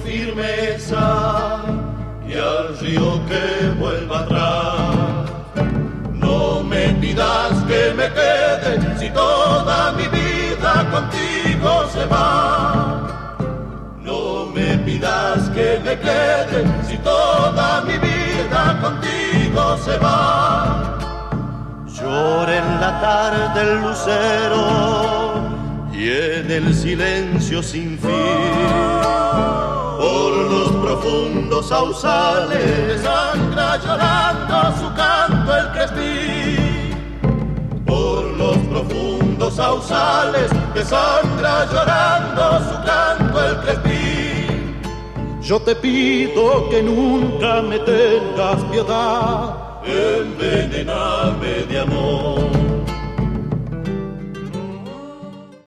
firmeza y al río que vuelva atrás. No me pidas que me quede si toda mi vida contigo se va. No me pidas que me quede si toda mi vida contigo se va. Llora en la tarde el lucero y en el silencio sin fin, por los profundos sausales sangra llorando su canto el crespín. Por los profundos sausales desangra llorando su canto el crespín. Yo te pido que nunca me tengas piedad, envenename de amor.